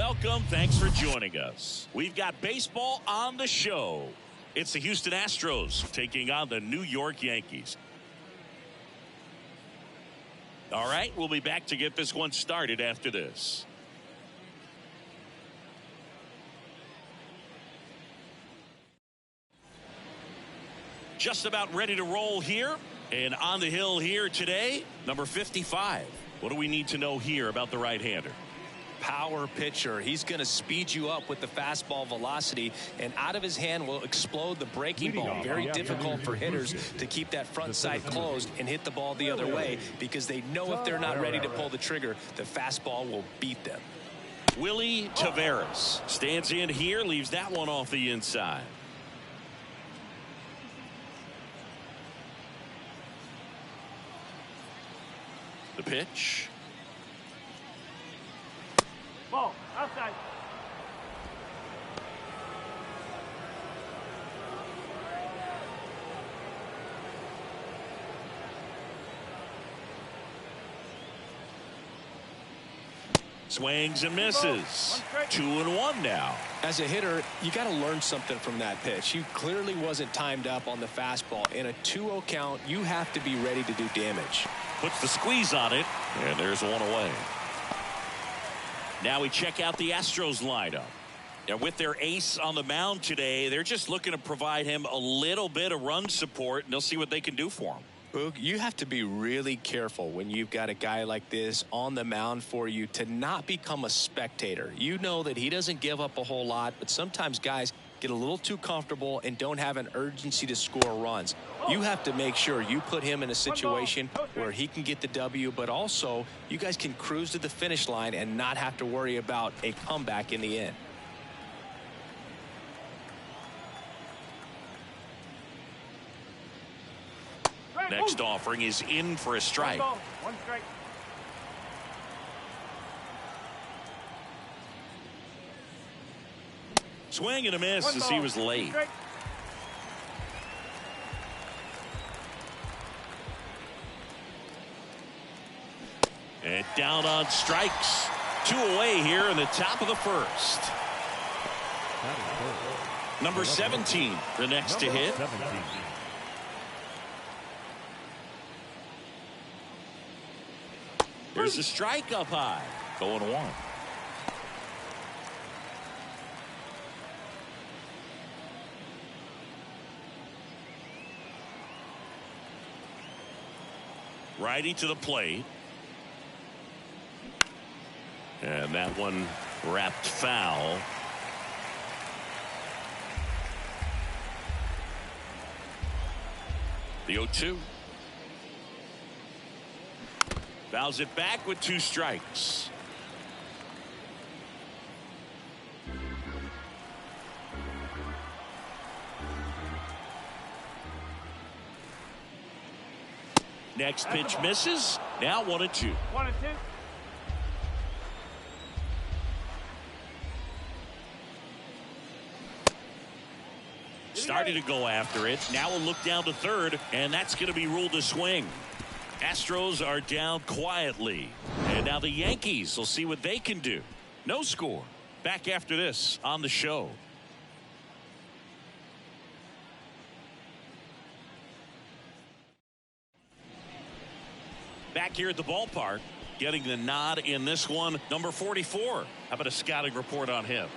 welcome. Thanks for joining us. We've got baseball on the show. It's the Houston Astros taking on the New York Yankees. All right, we'll be back to get this one started after this. Just about ready to roll here. And on the hill here today, number 55. What do we need to know here about the right-hander? Power pitcher. He's going to speed you up with the fastball velocity, and out of his hand will explode the breaking ball. Very difficult for hitters to keep that front side closed and hit the ball the other way, because they know if they're not ready to pull the trigger, the fastball will beat them. Willie Taveras stands in here, leaves that one off the inside. The pitch. Ball outside. Swings and misses. 2-1 now. As a hitter, you got to learn something from that pitch. He clearly wasn't timed up on the fastball. In a 2-0 count, you have to be ready to do damage. Puts the squeeze on it, and there's one away. Now we check out the Astros lineup. And with their ace on the mound today, they're just looking to provide him a little bit of run support, and they'll see what they can do for him. Boog, you have to be really careful when you've got a guy like this on the mound for you to not become a spectator. You know that he doesn't give up a whole lot, but sometimes guys get a little too comfortable and don't have an urgency to score runs. You have to make sure you put him in a situation where he can get the W, but also you guys can cruise to the finish line and not have to worry about a comeback in the end. Next offering is in for a strike. One strike. Swing and a miss as he was late. And down on strikes. 2 away here in the top of the first. Number 17, the next to hit. There's a strike up high. 0-1. Righty to the plate. And that one wrapped foul. The 0-2. Fouls it back with 2 strikes. Next pitch misses. Now 1-2. 1-2. Started to go after it. Now we'll look down to third, and that's going to be ruled a swing. Astros are down quietly. And now the Yankees will see what they can do. No score. Back after this on the show. Back here at the ballpark, getting the nod in this one, number 44. How about a scouting report on him?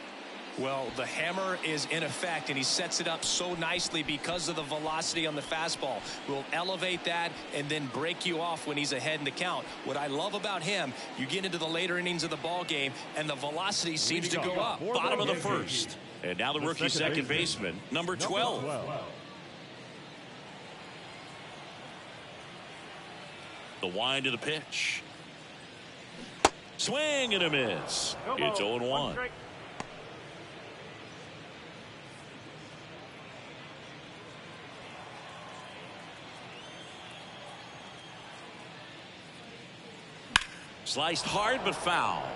Well, the hammer is in effect, and he sets it up so nicely because of the velocity on the fastball. Will elevate that and then break you off when he's ahead in the count. What I love about him, you get into the later innings of the ball game, and the velocity seems to go up. Bottom of the first. And now the rookie second baseman, number 12. The wind of the pitch. Swing and a miss. It's 0-1. Sliced hard but foul.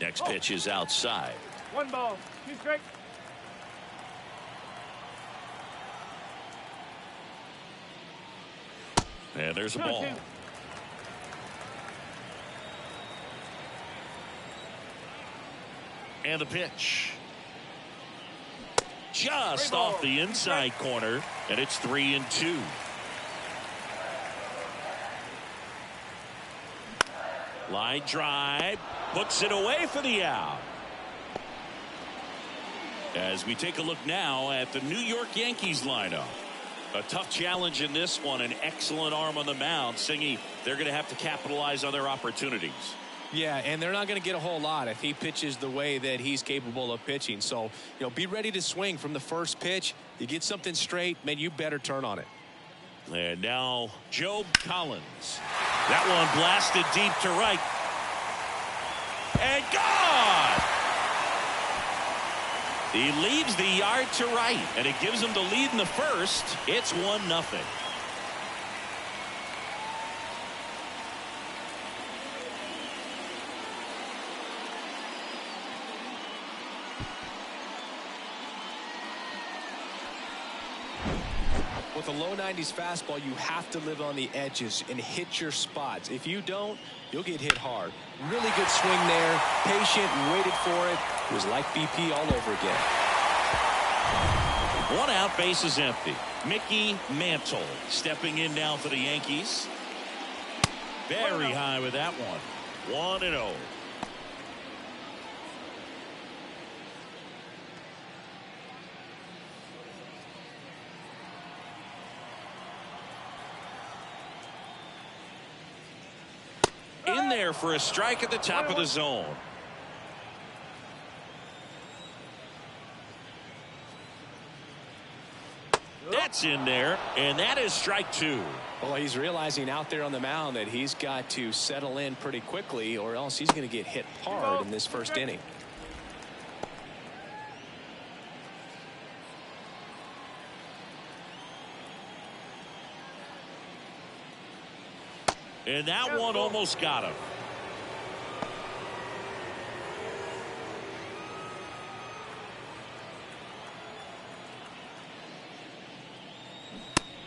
Next pitch is outside. 1 ball, 2 strikes. And there's a ball. And the pitch. Just off the inside corner, and it's 3-2. Line drive, puts it away for the out. As we take a look now at the New York Yankees lineup. A tough challenge in this one, an excellent arm on the mound. Singy, they're going to have to capitalize on their opportunities. Yeah, and they're not going to get a whole lot if he pitches the way that he's capable of pitching. So, be ready to swing from the first pitch. You get something straight, man, you better turn on it. And now Joe Collins. That one blasted deep to right. And gone! He leaves the yard to right, and it gives him the lead in the first. It's 1-0. With a low 90s fastball, you have to live on the edges and hit your spots. If you don't, you'll get hit hard. Really good swing there. Patient, waited for it. It was like BP all over again. 1 out, base is empty. Mickey Mantle stepping in now for the Yankees. Very high with that one. 1-0. In there for a strike at the top of the zone. That's in there, and that is strike 2. Well, he's realizing out there on the mound that he's got to settle in pretty quickly, or else he's going to get hit hard in this first inning. And that one almost got him.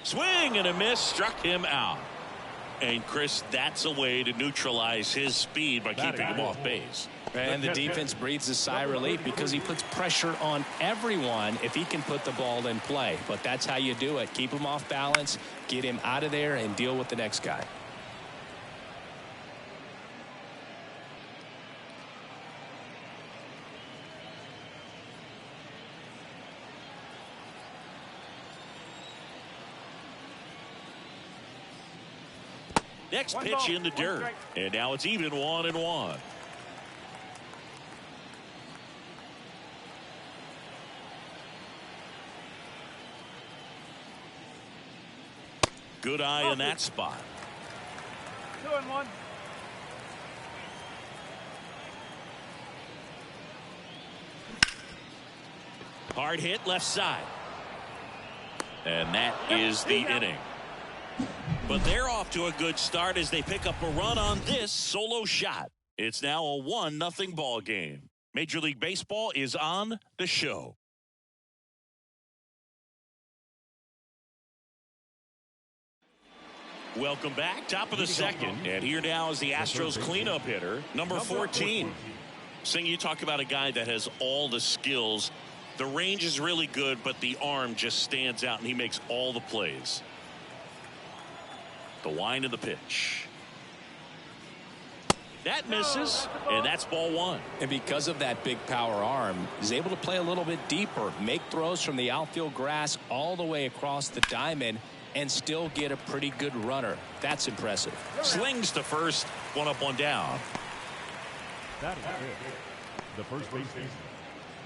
Swing and a miss, struck him out. And Chris, that's a way to neutralize his speed by keeping him off base. And the defense breathes a sigh of relief because he puts pressure on everyone if he can put the ball in play. But that's how you do it. Keep him off balance, get him out of there, and deal with the next guy. Next pitch in the dirt. And now it's even 1-1. Good eye in that spot. 2-1. Hard hit left side. And that is the inning. But they're off to a good start as they pick up a run on this solo shot. It's now a 1-0 ball game. Major League Baseball is on the show. Welcome back. Top of the second. And here now is the Astros cleanup hitter, number 14. Sing, you talk about a guy that has all the skills. The range is really good, but the arm just stands out, and he makes all the plays. The wind of the pitch. That misses, and that's ball 1. And because of that big power arm, he's able to play a little bit deeper, make throws from the outfield grass all the way across the diamond, and still get a pretty good runner. That's impressive. Slings to first, 1 up, 1 down. That is it. The first baseman,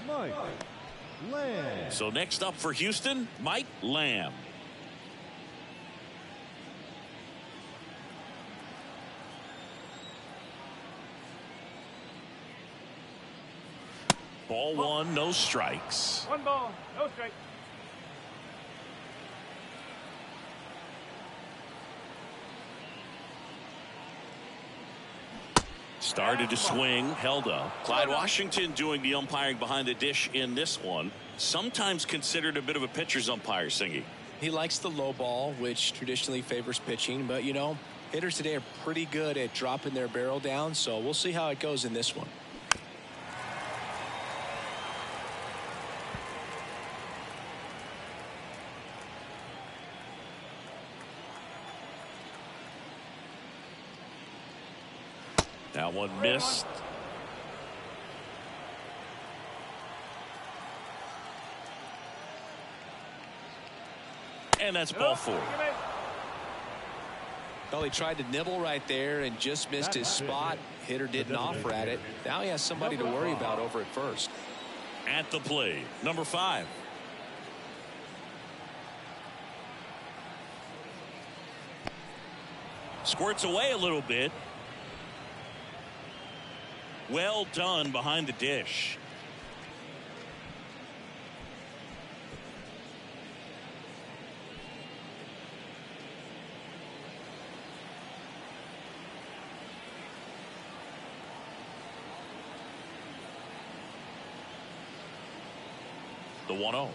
Mike Lamb. So next up for Houston, Mike Lamb. Ball 1, no strikes. 1 ball, no strike. Started to swing, held up. Clyde Washington doing the umpiring behind the dish in this one. Sometimes considered a bit of a pitcher's umpire, Singy. He likes the low ball, which traditionally favors pitching. But, you know, hitters today are pretty good at dropping their barrel down. So we'll see how it goes in this one. That one missed. And that's ball 4. Well, he tried to nibble right there and just missed his spot. Hitter didn't offer at it. Now he has somebody to worry about over at first. At the plate, number 5. Squirts away a little bit. Well done behind the dish. The 1-0.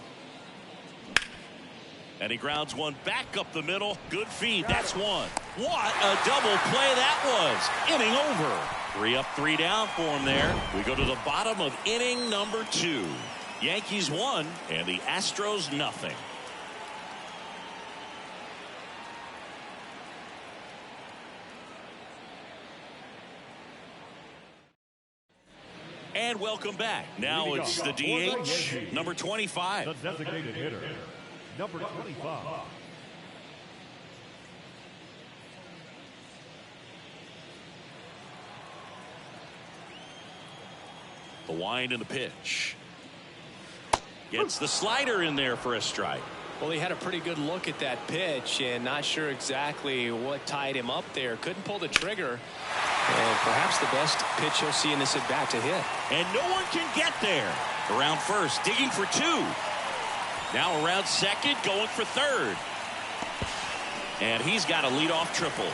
And he grounds one back up the middle. Good feed. That's one. What a double play that was. Inning over. 3 up, 3 down for him there. We go to the bottom of inning number 2. Yankees 1 and the Astros nothing. And welcome back. Now it's the DH, number 25. The designated hitter, number 25. The wind and the pitch. Gets the slider in there for a strike. Well, he had a pretty good look at that pitch and not sure exactly what tied him up there. Couldn't pull the trigger. And perhaps the best pitch he'll see in this at bat to hit. And no one can get there. Around first, digging for 2. Now around second, going for third. And he's got a leadoff triple.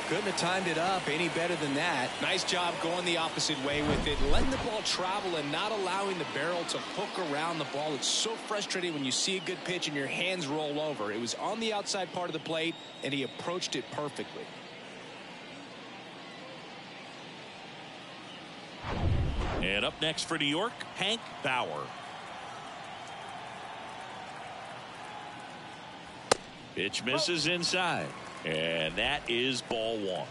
Couldn't have timed it up any better than that. Nice job going the opposite way with it, letting the ball travel and not allowing the barrel to hook around the ball. It's so frustrating when you see a good pitch and your hands roll over. It was on the outside part of the plate, and he approached it perfectly. And up next for New York, Hank Bauer. Pitch misses inside. And that is ball 1.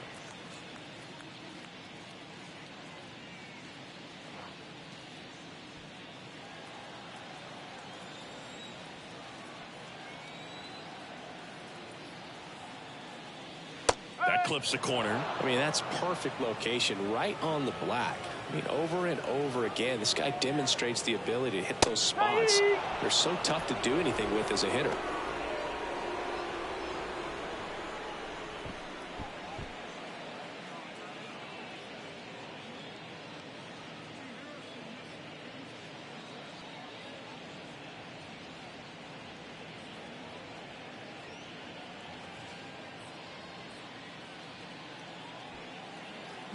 That clips the corner. I mean, that's perfect location right on the black. I mean, over and over again, this guy demonstrates the ability to hit those spots. They're so tough to do anything with as a hitter.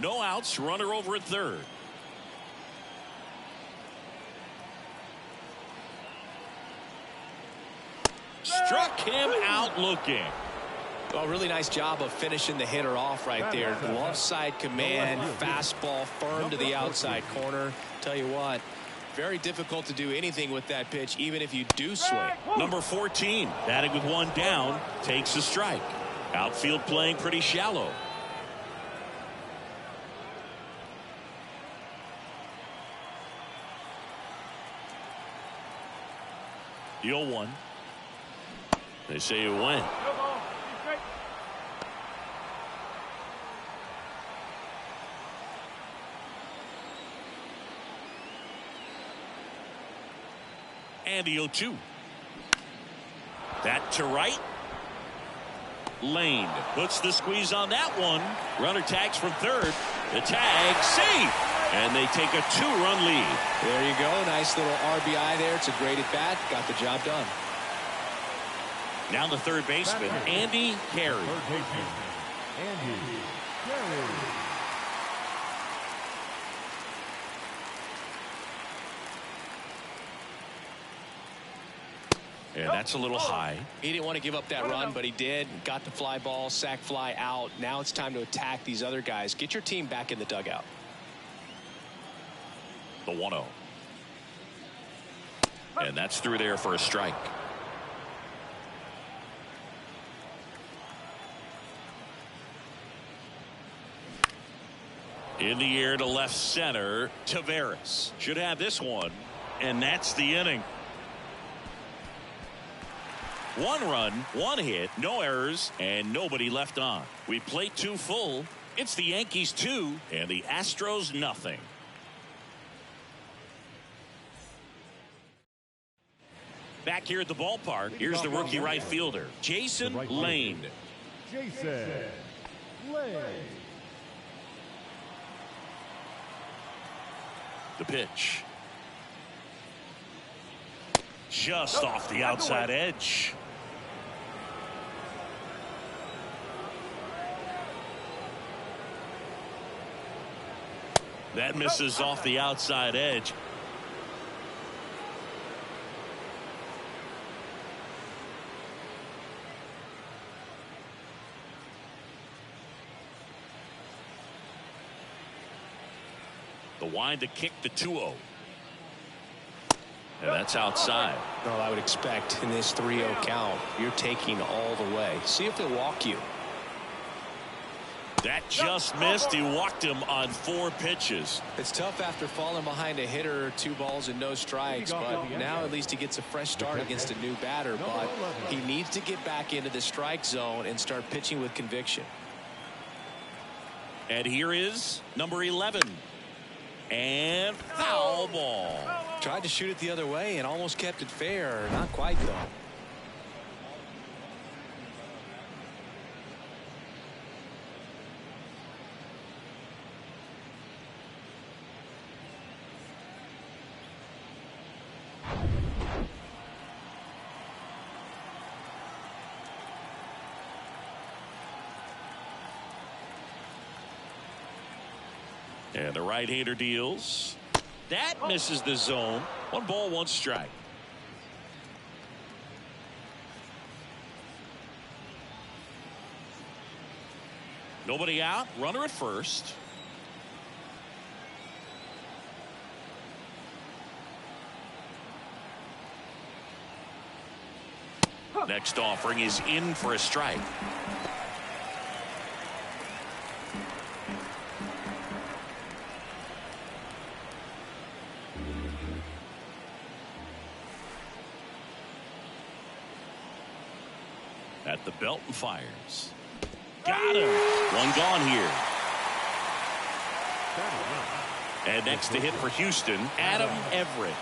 No outs, runner over at third. Struck him out looking. Well, really nice job of finishing the hitter off right there. Glove side command, fastball firm to the outside corner. Tell you what, very difficult to do anything with that pitch, even if you do swing. Number 14, batting with 1 down, takes a strike. Outfield playing pretty shallow. The 0-1. They say it went. And the 0-2. That to right. Lane puts the squeeze on that one. Runner tags from third. The tag safe. And they take a 2-run lead. There you go. Nice little RBI there. It's a great at bat. Got the job done. Now the third baseman, Andy Carey. Third baseman, Andy Carey. And that's a little high. He didn't want to give up that run, but he did. Got the fly ball, sac fly out. Now it's time to attack these other guys. Get your team back in the dugout. The 1-0. And that's through there for a strike. In the air to left center. Taveras should have this one. And that's the inning. 1 run, 1 hit, no errors, and nobody left on. We played 2 full. It's the Yankees 2 and the Astros nothing. Back here at the ballpark, here's the rookie right fielder, Jason Lane. Jason Lane. The pitch. Just off the outside edge. That misses off the outside edge. The wind to kick the 2-0. And that's outside. Well, I would expect in this 3-0 count, you're taking all the way. See if they'll walk you. That just missed. He walked him on 4 pitches. It's tough after falling behind a hitter, 2 balls and no strikes, but now at least he gets a fresh start against a new batter. But he needs to get back into the strike zone and start pitching with conviction. And here is number 11. And foul ball. Tried to shoot it the other way and almost kept it fair. Not quite, though. And the right-hander deals. That misses the zone. 1 ball, 1 strike. Nobody out. Runner at first. Next offering is in for a strike. At the belt and fires. Got him. 1 gone here. And next to hit for Houston, Adam Everett.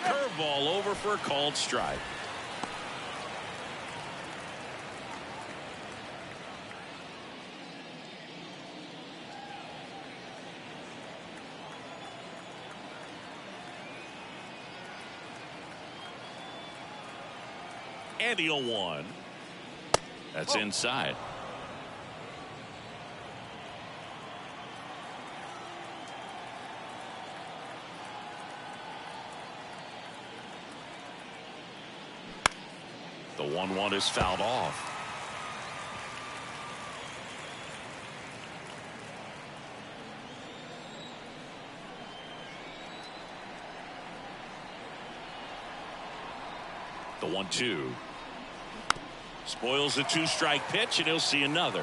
Curveball over for a called strike. And the 0-1. That's inside. The 1-1 is fouled off. The 1-2. Spoils a 2-strike pitch, and he'll see another.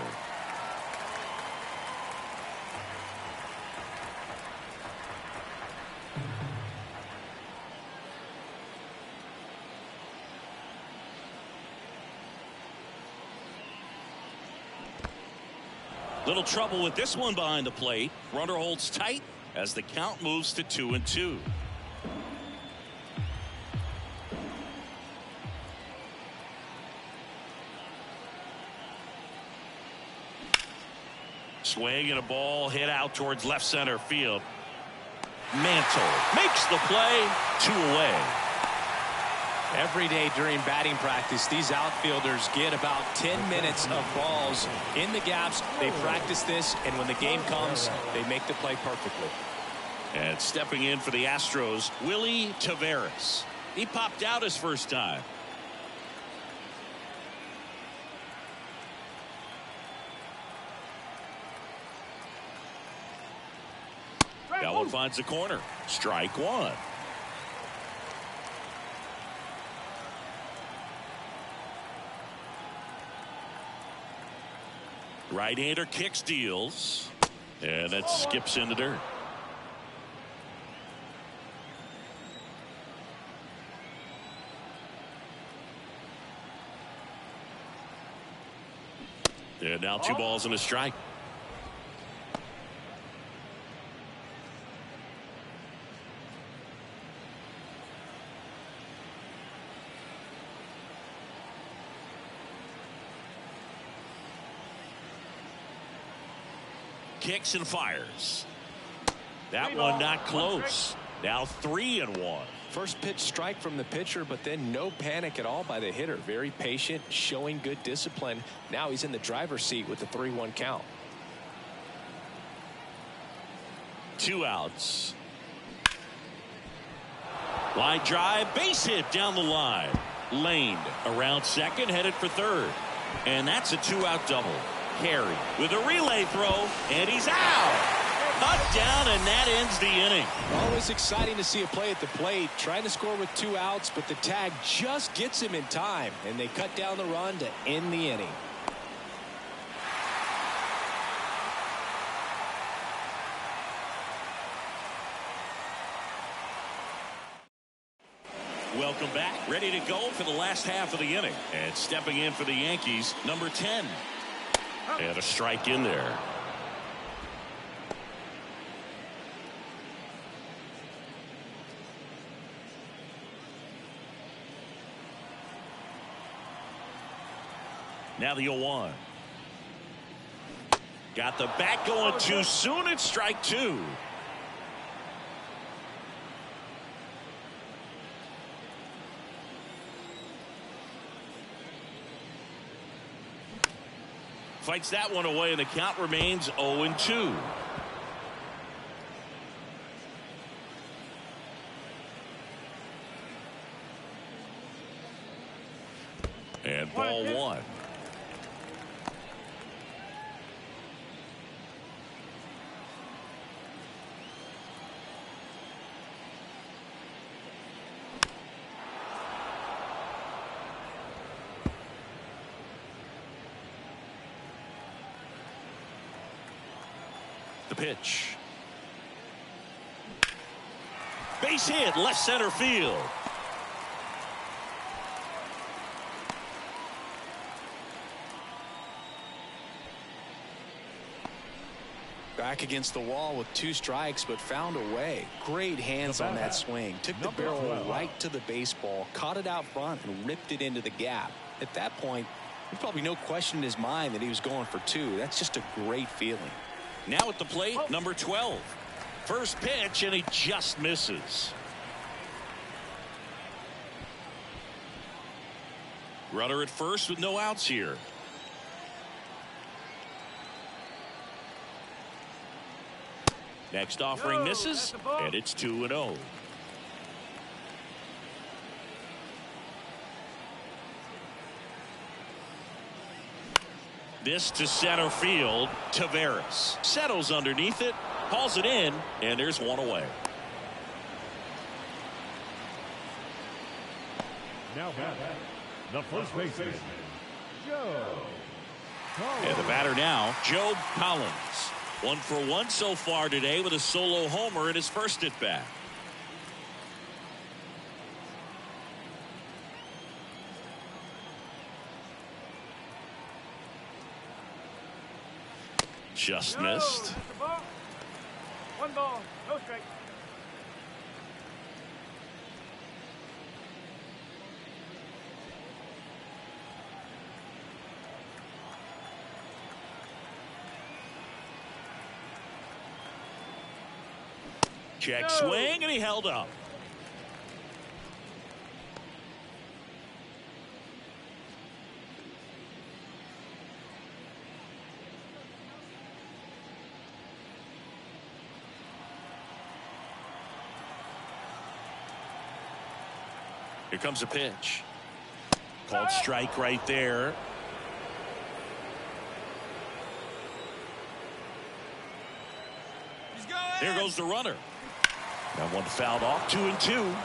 Little trouble with this one behind the plate. Runner holds tight as the count moves to 2-2. Swing and a ball hit out towards left center field. Mantle makes the play. 2 away. Every day during batting practice, these outfielders get about 10 minutes of balls in the gaps. They practice this, and when the game comes, they make the play perfectly. And stepping in for the Astros, Willie Taveras. He popped out his first time. That one finds the corner. Strike one. Right-hander kicks, deals, and that skips in the dirt. And now 2 balls and a strike. Kicks and fires. That one not close. Now 3-1. First pitch strike from the pitcher, but then no panic at all by the hitter. Very patient, showing good discipline. Now he's in the driver's seat with the 3-1 count. 2 outs. Line drive, base hit down the line. Laned around second, headed for third. And that's a 2-out double. Carey with a relay throw, and he's out. Cut down, and that ends the inning. Always exciting to see a play at the plate, trying to score with 2 outs, but the tag just gets him in time, and they cut down the run to end the inning. Welcome back. Ready to go for the last half of the inning. And stepping in for the Yankees, number 10. And a strike in there. Now the 0-1. Got the bat going too soon. It's strike 2. Fights that one away, and the count remains 0-2. And ball 1. The pitch. Base hit, left center field. Back against the wall with 2 strikes, but found a way. Great hands on that swing. Took the barrel right to the baseball, caught it out front, and ripped it into the gap. At that point, there's probably no question in his mind that he was going for 2. That's just a great feeling. Now at the plate, number 12. First pitch, and he just misses. Runner at first with no outs here. Next offering misses, and it's 2-0. This to center field. Taveras settles underneath it, hauls it in, and there's one away. Now the first baseman, Joe Collins. And the batter now, Joe Collins. 1 for 1 so far today with a solo homer in his first at bat. Just missed. 1 ball, no strike. Check swing, and he held up. Here comes a pitch. Called strike right there. There goes the runner. That one fouled off. 2-2.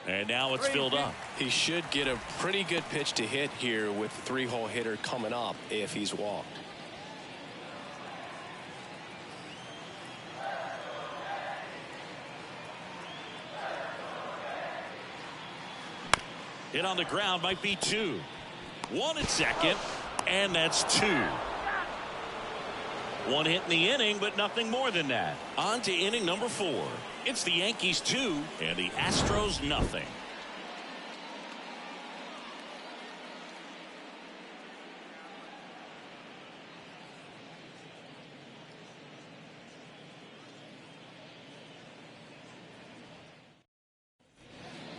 And now it's filled up. He should get a pretty good pitch to hit here with the 3-hole hitter coming up if he's walked. Hit on the ground, might be 2. 1 at second, and that's 2. 1 hit in the inning, but nothing more than that. On to inning number 4. It's the Yankees 2 and the Astros nothing.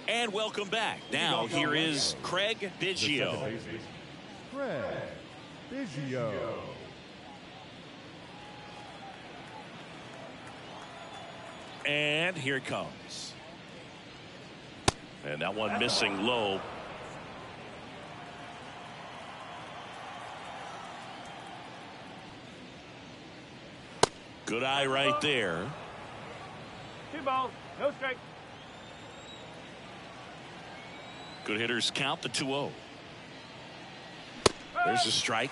And welcome back. Now here is Craig Biggio. Craig Biggio. And here it comes. And that one missing low. Good eye right there. 2 balls, no strike. Good hitters count the 2-0. There's a strike.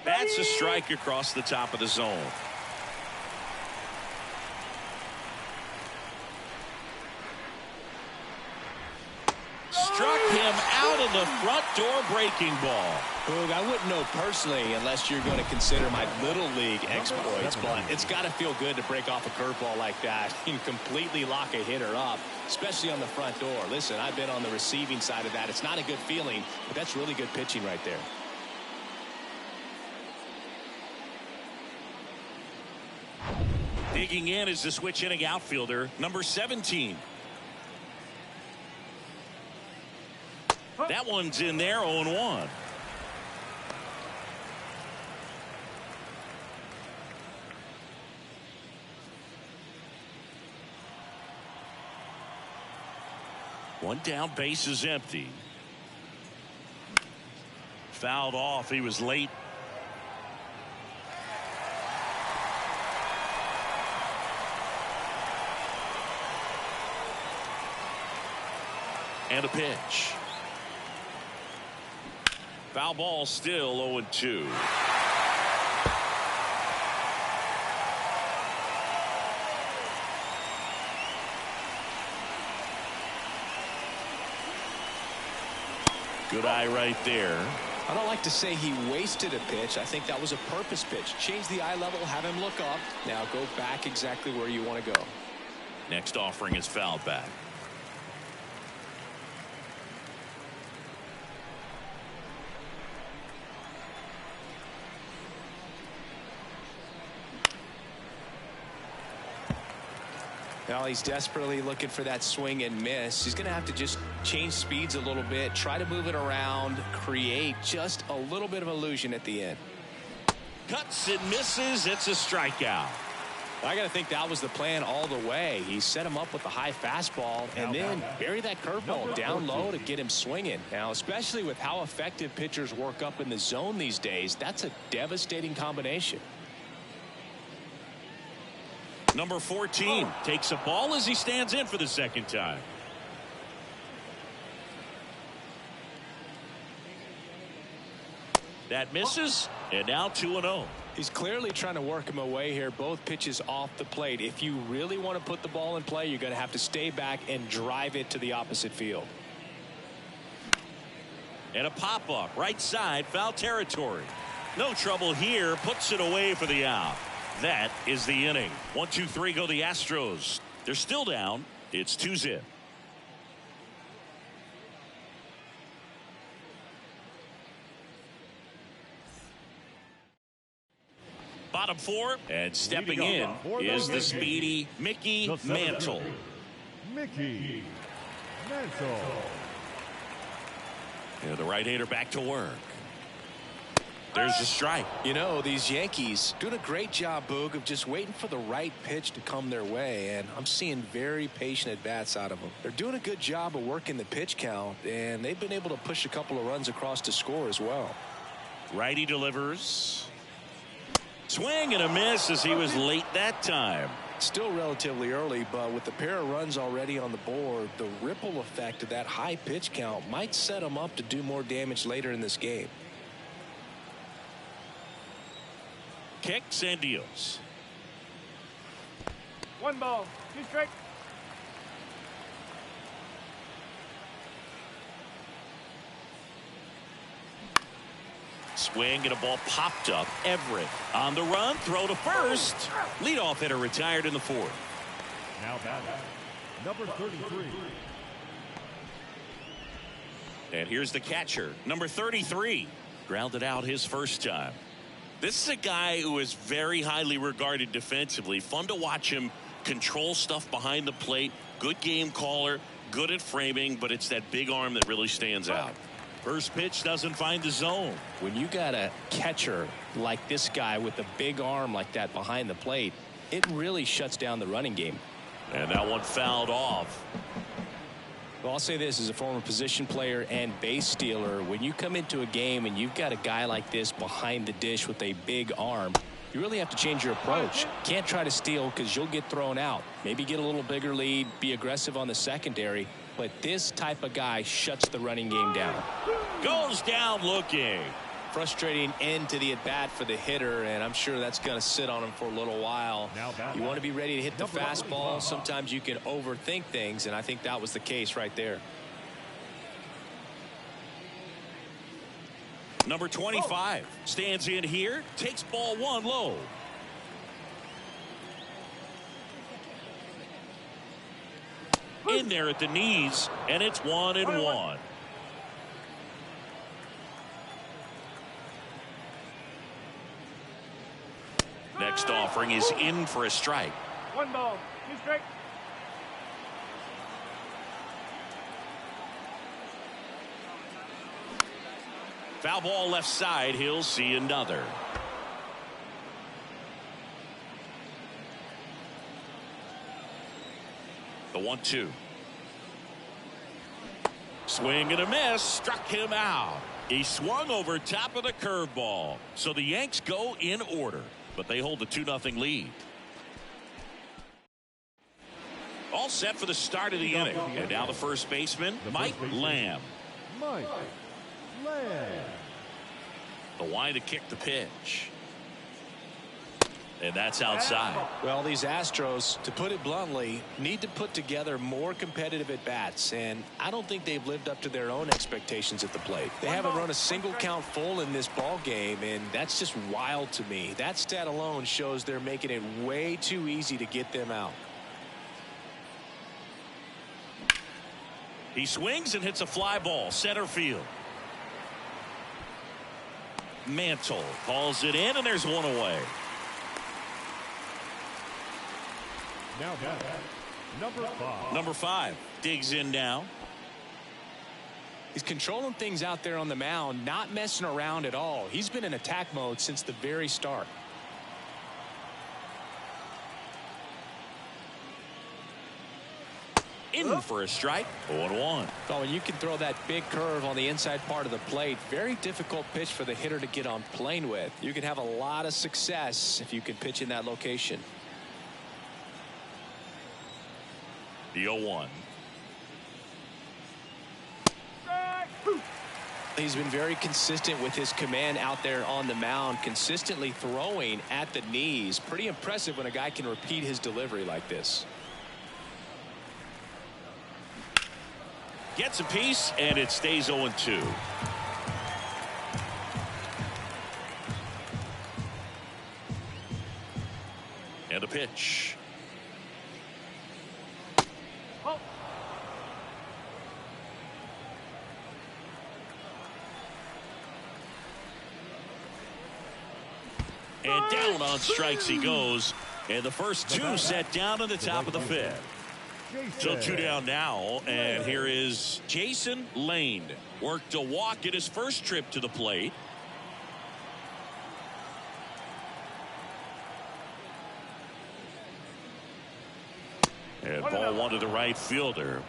That's a strike across the top of the zone. Struck him out of the front door breaking ball. Boog, I wouldn't know personally unless you're going to consider my little league exploits, but it's got to feel good to break off a curveball like that and completely lock a hitter up, especially on the front door. Listen, I've been on the receiving side of that. It's not a good feeling, but that's really good pitching right there. Digging in is the switch hitting outfielder, number 17. That one's in there, 0-1. One down, base is empty. Fouled off. He was late. And a pitch. Foul ball, still 0-2. Good eye right there. I don't like to say he wasted a pitch. I think that was a purpose pitch. Change the eye level, have him look up. Now go back exactly where you want to go. Next offering is fouled back. Now he's desperately looking for that swing and miss. He's going to have to just change speeds a little bit, try to move it around, create just a little bit of illusion at the end. Cuts and misses. It's a strikeout. I got to think that was the plan all the way. He set him up with a high fastball and then bury that curveball down low to get him swinging. Now, especially with how effective pitchers work up in the zone these days, that's a devastating combination. Number 14 takes a ball as he stands in for the second time. That misses, and now 2-0. He's clearly trying to work him away here. Both pitches off the plate. If you really want to put the ball in play, you're going to have to stay back and drive it to the opposite field. And a pop-up right side, foul territory. No trouble here, puts it away for the out. That is the inning. 1-2-3 go the Astros. They're still down. It's 2-0. bottom four, and stepping in is the speedy Mickey Mantle. Mickey Mantle. And the right-hander back to work. There's the strike. You know, these Yankees doing a great job, Boog, of just waiting for the right pitch to come their way, and I'm seeing very patient at-bats out of them. They're doing a good job of working the pitch count, and they've been able to push a couple of runs across to score as well. Righty delivers. Swing and a miss as he was late that time. Still relatively early, but with the pair of runs already on the board, the ripple effect of that high pitch count might set them up to do more damage later in this game. Kicks and deals. 1 ball, 2 strikes. Swing and a ball popped up. Everett on the run, throw to first. Leadoff hitter retired in the fourth. Now batting, number 33. And here's the catcher, number 33. Grounded out his first time. This is a guy who is very highly regarded defensively. Fun to watch him control stuff behind the plate. Good game caller, good at framing, but it's that big arm that really stands out. First pitch doesn't find the zone. When you got a catcher like this guy with a big arm like that behind the plate, it really shuts down the running game. And that one fouled off. Well, I'll say this as a former position player and base stealer. When you come into a game and you've got a guy like this behind the dish with a big arm, you really have to change your approach. Can't try to steal because you'll get thrown out. Maybe get a little bigger lead, be aggressive on the secondary. But this type of guy shuts the running game down. Goes down looking. Frustrating end to the at-bat for the hitter, and I'm sure that's going to sit on him for a little while. You want to be ready to hit the fastball. Sometimes you can overthink things, and I think that was the case right there. Number 25 stands in here, takes ball 1 low. In there at the knees, and it's 1-1. Next offering is in for a strike. 1 ball, 2 strikes. Foul ball left side. He'll see another. The 1-2. Swing and a miss. Struck him out. He swung over top of the curveball. So the Yanks go in order, but they hold the 2-0 lead. All set for the start of the inning. And now the first baseman, Mike Lamb. Mike Lamb. The wind to kick the pitch. And that's outside. Well, these Astros, to put it bluntly, need to put together more competitive at-bats, and I don't think they've lived up to their own expectations at the plate. They haven't run a single count full in this ball game, and that's just wild to me. That stat alone shows they're making it way too easy to get them out. He swings and hits a fly ball center field. Mantle calls it in, and there's one away. Now batting, number 5. Number 5 digs in now. He's controlling things out there on the mound, not messing around at all. He's been in attack mode since the very start. In for a strike. 0-1. Oh, and you can throw that big curve on the inside part of the plate. Very difficult pitch for the hitter to get on plane with. You can have a lot of success if you can pitch in that location. The 0-1. He's been very consistent with his command out there on the mound, consistently throwing at the knees. Pretty impressive when a guy can repeat his delivery like this. Gets a piece, and it stays 0-2. And a pitch. And down on strikes he goes. And the first two set down in the top of the fifth. So two down now. And here is Jason Lane. Worked a walk at his first trip to the plate. And ball one to the right fielder.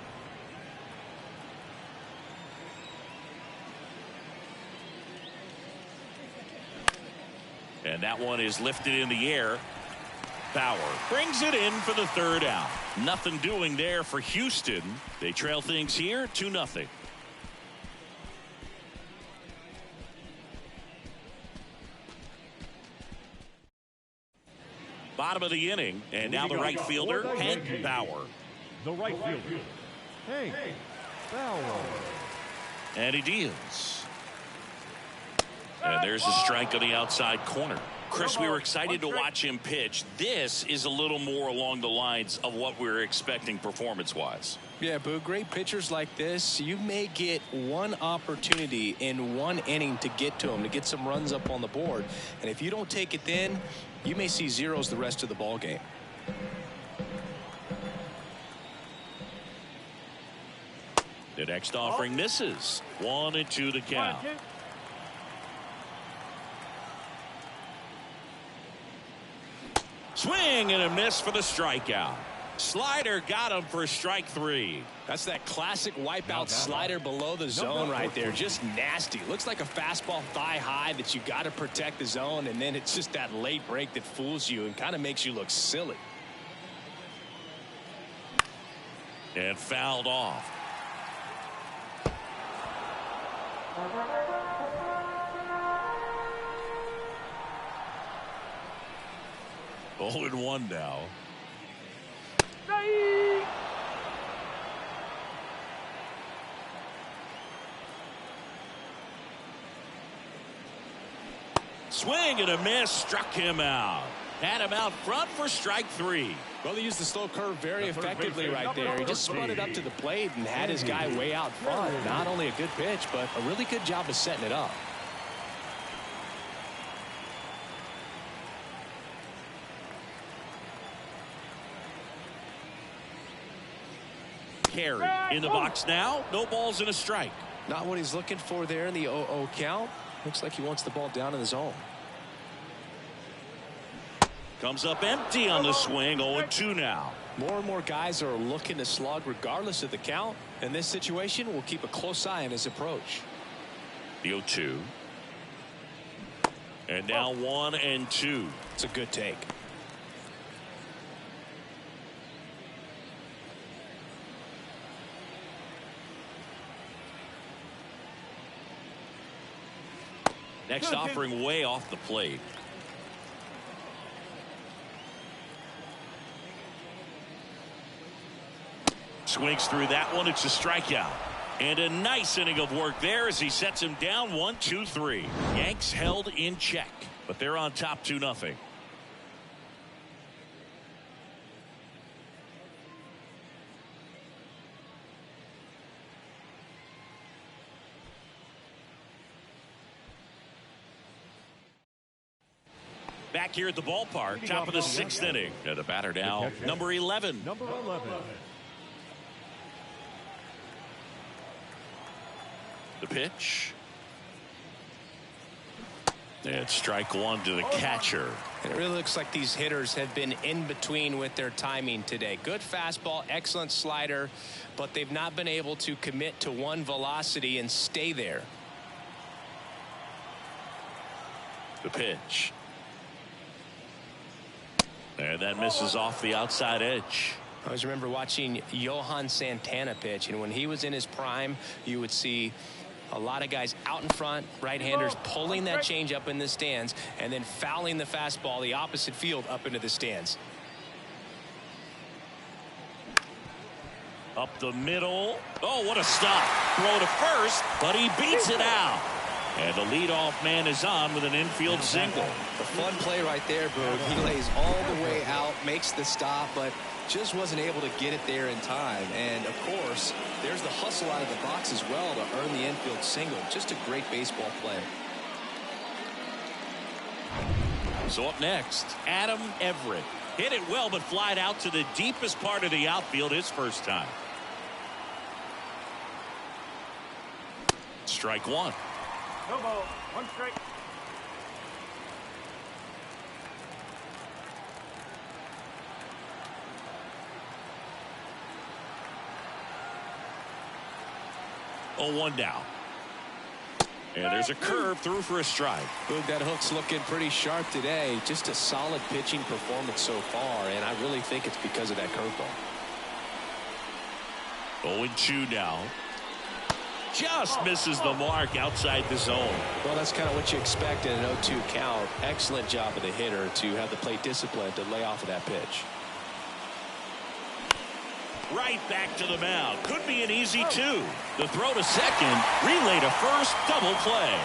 And that one is lifted in the air. Bauer brings it in for the third out. Nothing doing there for Houston. They trail things here 2-0. Bottom of the inning, and now the right fielder, Hank Bauer. The right fielder, Hank Bauer. And he deals. And there's a strike on the outside corner. Chris, we were excited to watch him pitch. This is a little more along the lines of what we were expecting performance-wise. Yeah, Boo, great pitchers like this, you may get one opportunity in one inning to get to them, to get some runs up on the board. And if you don't take it then, you may see zeros the rest of the ball game. The next offering misses. 1-2 the count. Swing and a miss for the strikeout. Slider got him for strike three. That's that classic wipeout slider below the zone right there. Just nasty. Looks like a fastball thigh high that you got to protect the zone, and then it's just that late break that fools you and kind of makes you look silly. And fouled off. Oh, and 1 now. Swing and a miss, struck him out. Had him out front for strike 3. Well, he used the slow curve very effectively right there. He just spun it up to the plate and had his guy way out front. Not only a good pitch, but a really good job of setting it up. Carey in the box now. No balls and a strike. Not what he's looking for there in the 0-0 count. Looks like he wants the ball down in the zone. Comes up empty on the swing. 0-2 now. More and more guys are looking to slug regardless of the count. In this situation, we'll keep a close eye on his approach. The 0-2. And now 1-2. It's a good take. Next offering way off the plate. Swings through that one. It's a strikeout. And a nice inning of work there as he sets him down 1-2-3. Yanks held in check, but they're on top 2-0. Back here at the ballpark, top of the 6th inning. And the batter now, number 11. Number 11. The pitch. And strike 1 to the catcher. And it really looks like these hitters have been in between with their timing today. Good fastball, excellent slider, but they've not been able to commit to one velocity and stay there. The pitch. And that misses off the outside edge. I always remember watching Johan Santana pitch, and when he was in his prime, you would see a lot of guys out in front, right-handers pulling that change up in the stands and then fouling the fastball the opposite field up into the stands. Up the middle. Oh, what a stop. Throw to first, but he beats it out. And the leadoff man is on with an infield single. The fun play right there, Boog. He lays all the way out, makes the stop, but just wasn't able to get it there in time. And, of course, there's the hustle out of the box as well to earn the infield single. Just a great baseball play. So up next, Adam Everett. Hit it well, but flied out to the deepest part of the outfield his first time. Strike one. No ball. One strike. Oh, 1 down. And there's a curve through for a strike. Boog, that hook's looking pretty sharp today. Just a solid pitching performance so far, and I really think it's because of that curveball. 0-2 now. Just misses the mark outside the zone. Well, that's kind of what you expect in an 0-2 count. Excellent job of the hitter to have the plate discipline to lay off of that pitch. Right back to the mound. Could be an easy 2. The throw to second. Relay to first. Double play.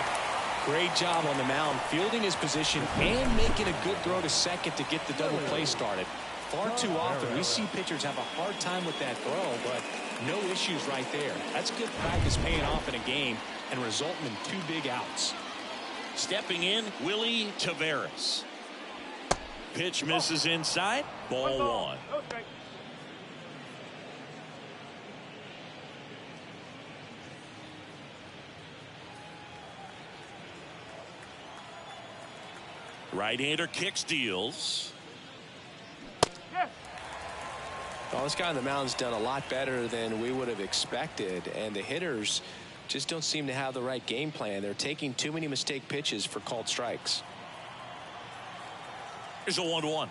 Great job on the mound, fielding his position and making a good throw to second to get the double play started. Far too often we see pitchers have a hard time with that throw, but no issues right there. That's good practice paying off in a game and resulting in 2 big outs. Stepping in, Willie Taveras. Pitch misses inside. Ball 1. No strike. Right-hander kicks, deals. Yes. Well, this guy on the mound's done a lot better than we would have expected, and the hitters just don't seem to have the right game plan. They're taking too many mistake pitches for called strikes. Here's a 1-1.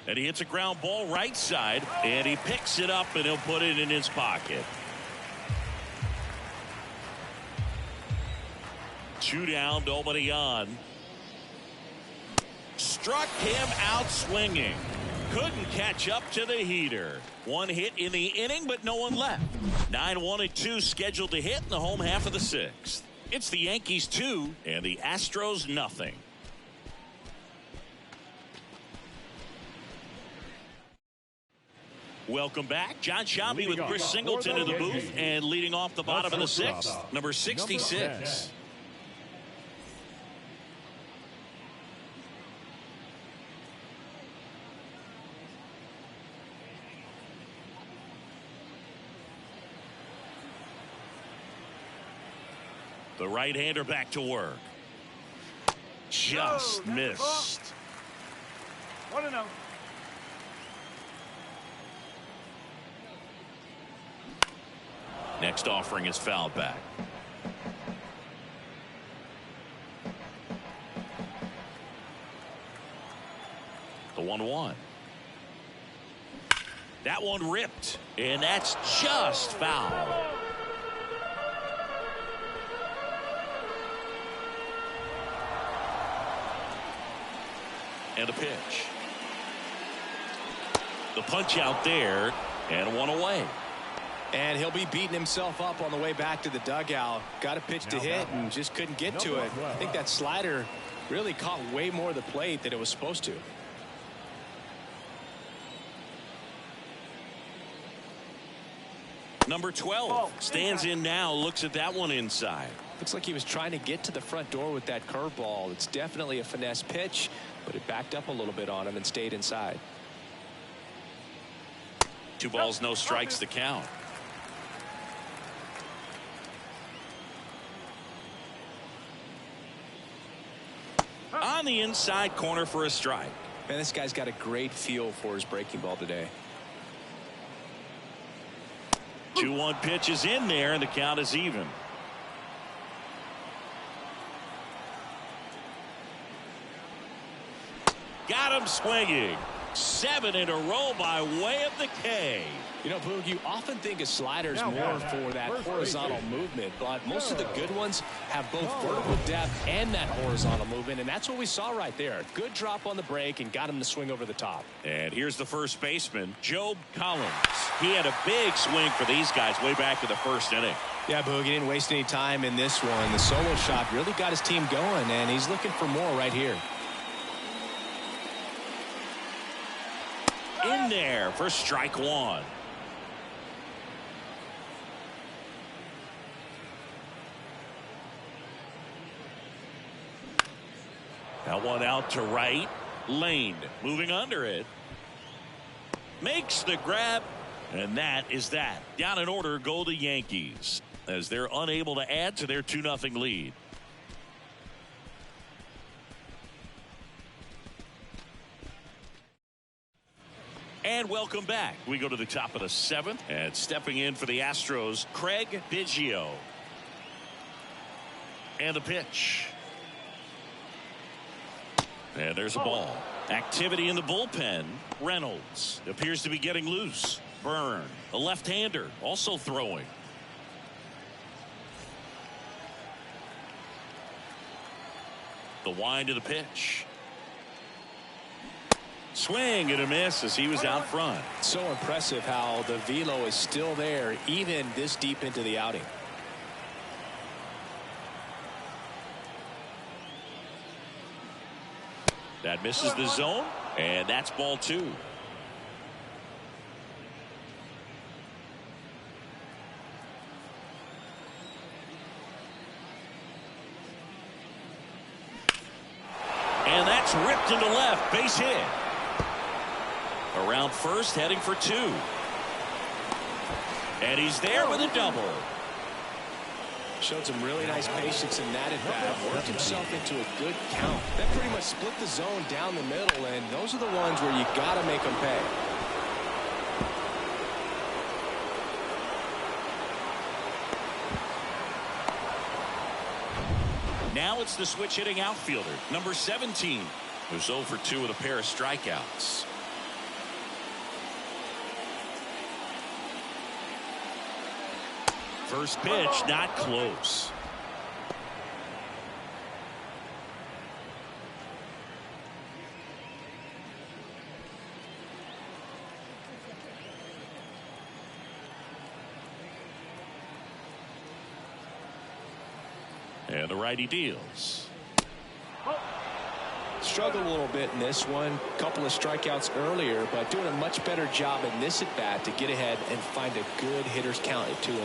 And he hits a ground ball right side, and he picks it up, and he'll put it in his pocket. 2 down, nobody on. Struck him out swinging. Couldn't catch up to the heater. 1 hit in the inning, but no one left. 9-1-2 scheduled to hit in the home half of the 6th. It's the Yankees 2 and the Astros nothing. Welcome back. John Shambi with Chris Singleton in the booth, and leading off the bottom of the 6th, number 66. The right-hander back to work. Just missed. 1-0. Next offering is fouled back. The 1-1. That one ripped, and that's just foul. And a pitch. The punch out there, and 1 away. And he'll be beating himself up on the way back to the dugout. Got a pitch to hit and just couldn't get to it. I think that slider really caught way more of the plate than it was supposed to. Number 12 stands in now, looks at that one inside. Looks like he was trying to get to the front door with that curveball. It's definitely a finesse pitch, but it backed up a little bit on him and stayed inside. 2 balls, no strikes to count. On the inside corner for a strike. Man, this guy's got a great feel for his breaking ball today. 2-1 pitch is in there, and the count is even. Got him swinging. 7 in a row by way of the K. You know, Boog, you often think a slider's more for that horizontal movement, but most of the good ones have both vertical depth and that horizontal movement, and that's what we saw right there. Good drop on the break and got him to swing over the top. And here's the first baseman, Job Collins. He had a big swing for these guys way back in the first inning. Yeah, Boog, he didn't waste any time in this one. The solo shot really got his team going, and he's looking for more right here. In there for strike 1. That one out to right. Lane moving under it. Makes the grab. And that is that. Down in order go the Yankees as they're unable to add to their 2-0 lead. And welcome back. We go to the top of the 7th, and stepping in for the Astros, Craig Biggio. And the pitch. And there's a ball. Activity in the bullpen. Reynolds appears to be getting loose. Byrne, a left-hander, also throwing. The wind of the pitch. Swing and a miss as he was out front. So impressive how the velo is still there even this deep into the outing. That misses the zone, and that's ball 2. And that's ripped into left, base hit. Around first, heading for 2. And he's there with a double. Showed some really nice patience in that at bat. Worked himself into a good count. That pretty much split the zone down the middle, and those are the ones where you got to make them pay. Now it's the switch hitting outfielder, number 17, who's 0 for 2 with a pair of strikeouts. First pitch, not close. And the righty deals. Struggled a little bit in this one. Couple of strikeouts earlier, but doing a much better job in this at bat to get ahead and find a good hitter's count at 2-0.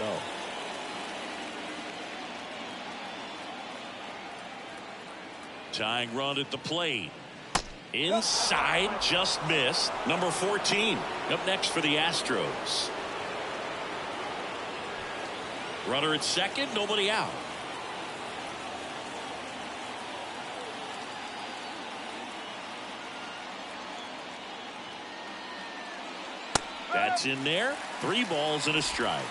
Tying run at the plate. Inside, just missed. Number 14 up next for the Astros. Runner at second, nobody out. That's in there. 3 balls and a strike.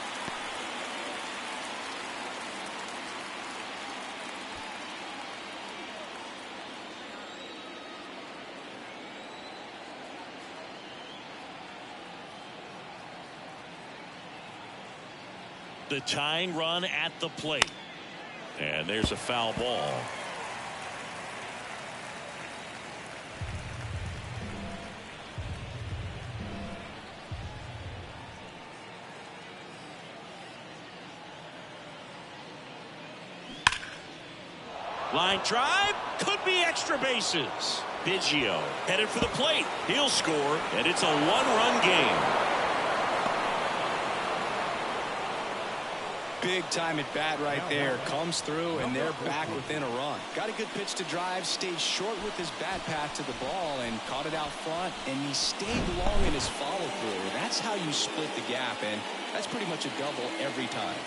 The tying run at the plate. And there's a foul ball. Line drive, could be extra bases. Biggio headed for the plate. He'll score, and it's a 1-run game. Big time at bat right there. Comes through, and they're back within a run. Got a good pitch to drive, stayed short with his bat path to the ball, and caught it out front, and he stayed long in his follow-through. That's how you split the gap, and that's pretty much a double every time.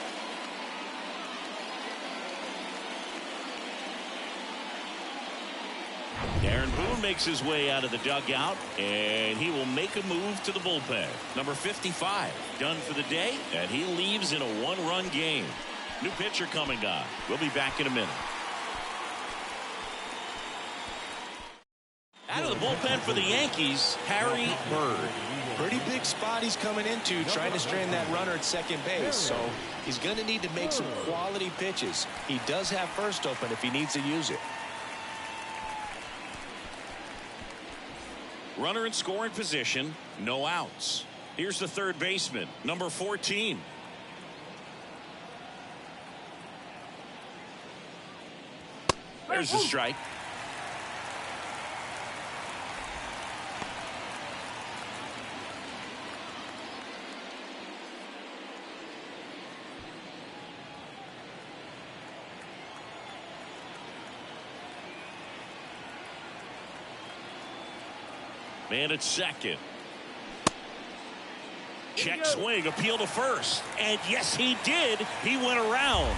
Aaron Boone makes his way out of the dugout, and he will make a move to the bullpen. Number 55 done for the day, and he leaves in a 1-run game. New pitcher coming on. We'll be back in a minute. Out of the bullpen for the Yankees, Harry Bird. Pretty big spot he's coming into, trying to strand that runner at second base, so he's going to need to make some quality pitches. He does have first open if he needs to use it. Runner in scoring position, no outs. Here's the third baseman, number 14. There's the strike. And it's second. Check swing, appeal to first. And yes, he did. He went around.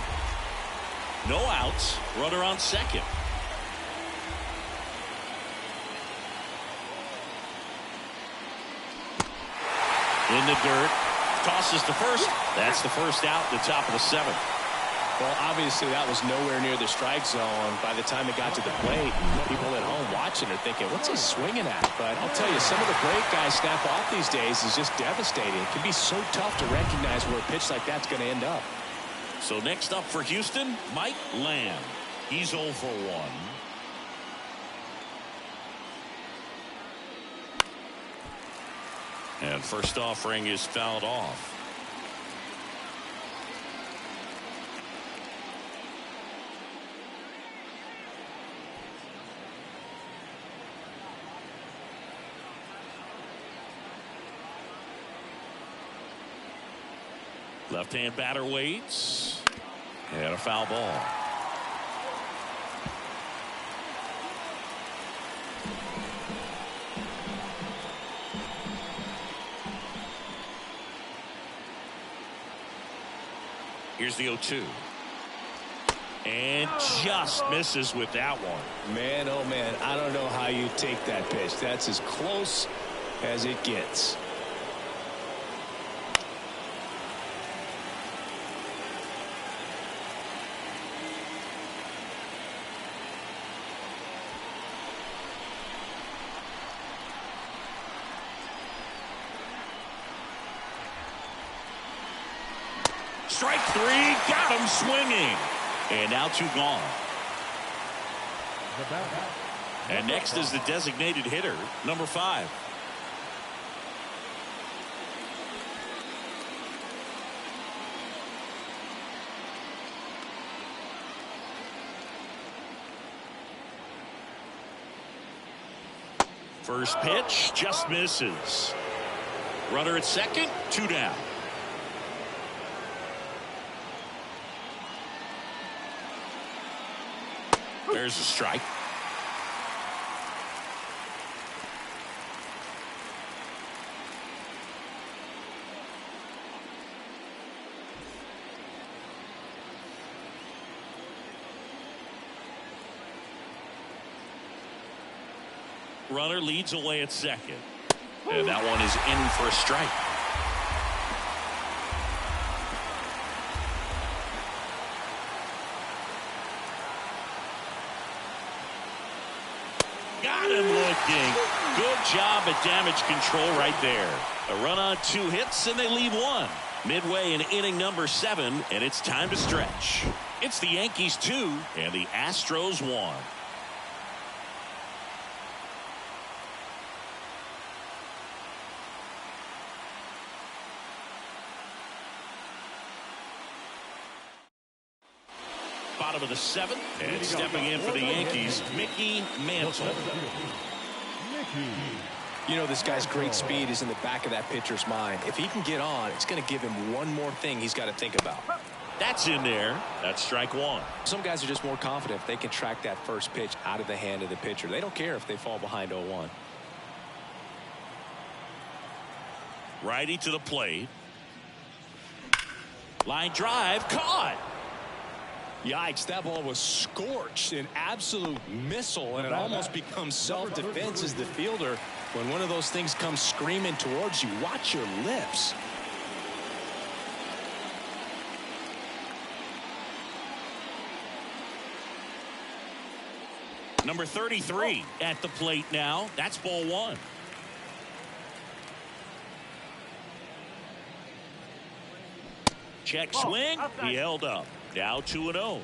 No outs. Runner on second. In the dirt. Tosses to first. That's the first out at the top of the seventh. Well, obviously that was nowhere near the strike zone by the time it got to the plate. People at home watching are thinking, what's he swinging at? But I'll tell you, some of the break guys snap off these days is just devastating. It can be so tough to recognize where a pitch like that's going to end up. So next up for Houston, Mike Lamb. He's 0 for 1. And first offering is fouled off. Left-hand batter waits. And a foul ball. Here's the 0-2. And just misses with that one. Man, oh man, I don't know how you take that pitch. That's as close as it gets. Strike 3, got him swinging. And now 2 gone. And next is the designated hitter, number 5. First pitch just misses. Runner at second, 2 down. There's a strike. Runner leads away at second. And that one is in for a strike. Got him looking. Good job at damage control right there. A run on 2 hits and they leave 1. Midway in inning number 7, and it's time to stretch. It's the Yankees 2 and the Astros 1. Bottom of the 7th, and stepping in for the Yankees, Mickey Mantle. You know, this guy's great speed is in the back of that pitcher's mind. If he can get on, it's going to give him one more thing he's got to think about. That's in there. That's strike 1. Some guys are just more confident if they can track that first pitch out of the hand of the pitcher. They don't care if they fall behind 0-1. Righty to the plate. Line drive, caught. Yikes, that ball was scorched, an absolute missile, and it almost becomes self-defense as the fielder. When one of those things comes screaming towards you, watch your lips. Number 33 at the plate now. That's ball 1. Check swing. He held up. Now 2-0.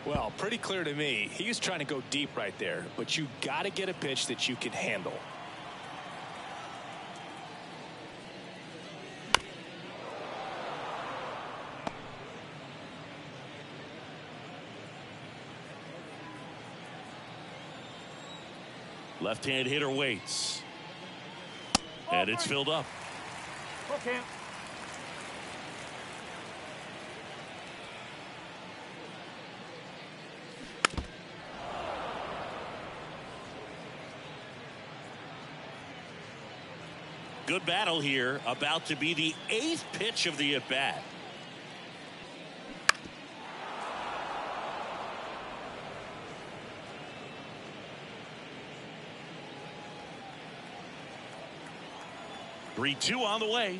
Well, pretty clear to me. He was trying to go deep right there, but you got to get a pitch that you can handle. Left-hand hitter waits. And it's filled up. Okay. Good battle here. About to be the 8th pitch of the at-bat. Three-two on the way.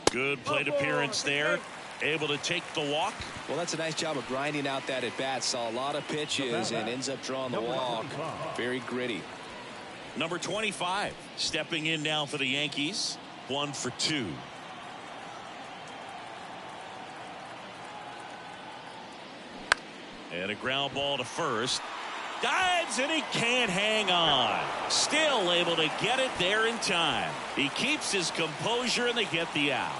Good plate appearance there. Able to take the walk. Well, that's a nice job of grinding out that at bat. Saw a lot of pitches and ends up drawing the walk. Very gritty. Number 25 stepping in now for the Yankees. 1 for 2. And a ground ball to first. Dives and he can't hang on. Still able to get it there in time. He keeps his composure and they get the out.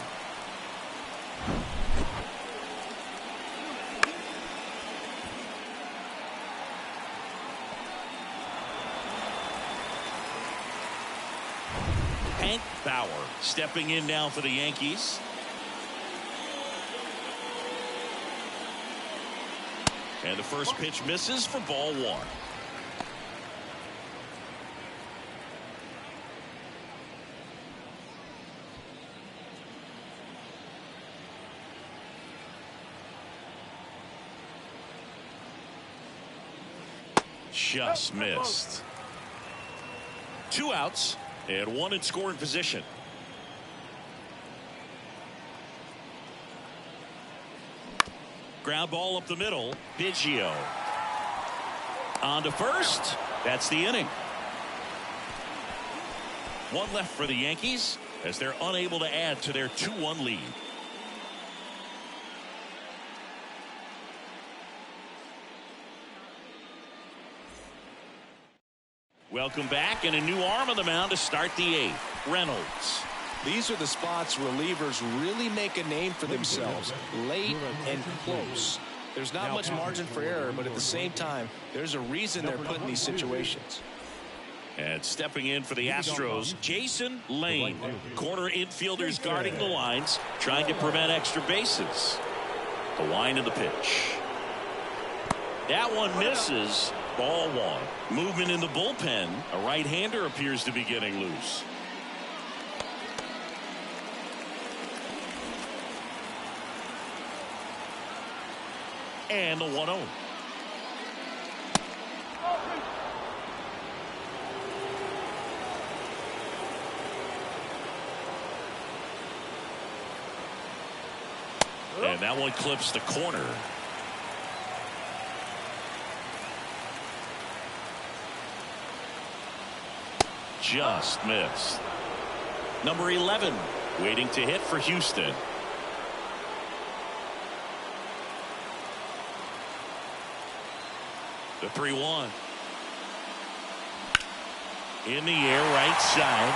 Hank Bauer stepping in now for the Yankees. And the first pitch misses for ball 1. Just missed. 2 outs and 1 in scoring position. Ground ball up the middle. Biggio on to first. That's the inning. 1 left for the Yankees as they're unable to add to their 2-1 lead. Welcome back, and a new arm on the mound to start the 8th. Reynolds. These are the spots relievers really make a name for themselves. Late and close. There's not much margin for error, but at the same time, there's a reason they're put in these situations. And stepping in for the Astros, Jason Lane. Corner infielders guarding the lines, trying to prevent extra bases. The line of the pitch. That one misses. Ball 1. Movement in the bullpen. A right-hander appears to be getting loose. And the 1-0. And that one clips the corner. Just missed. Number 11 waiting to hit for Houston. The 3-1. In the air, right side.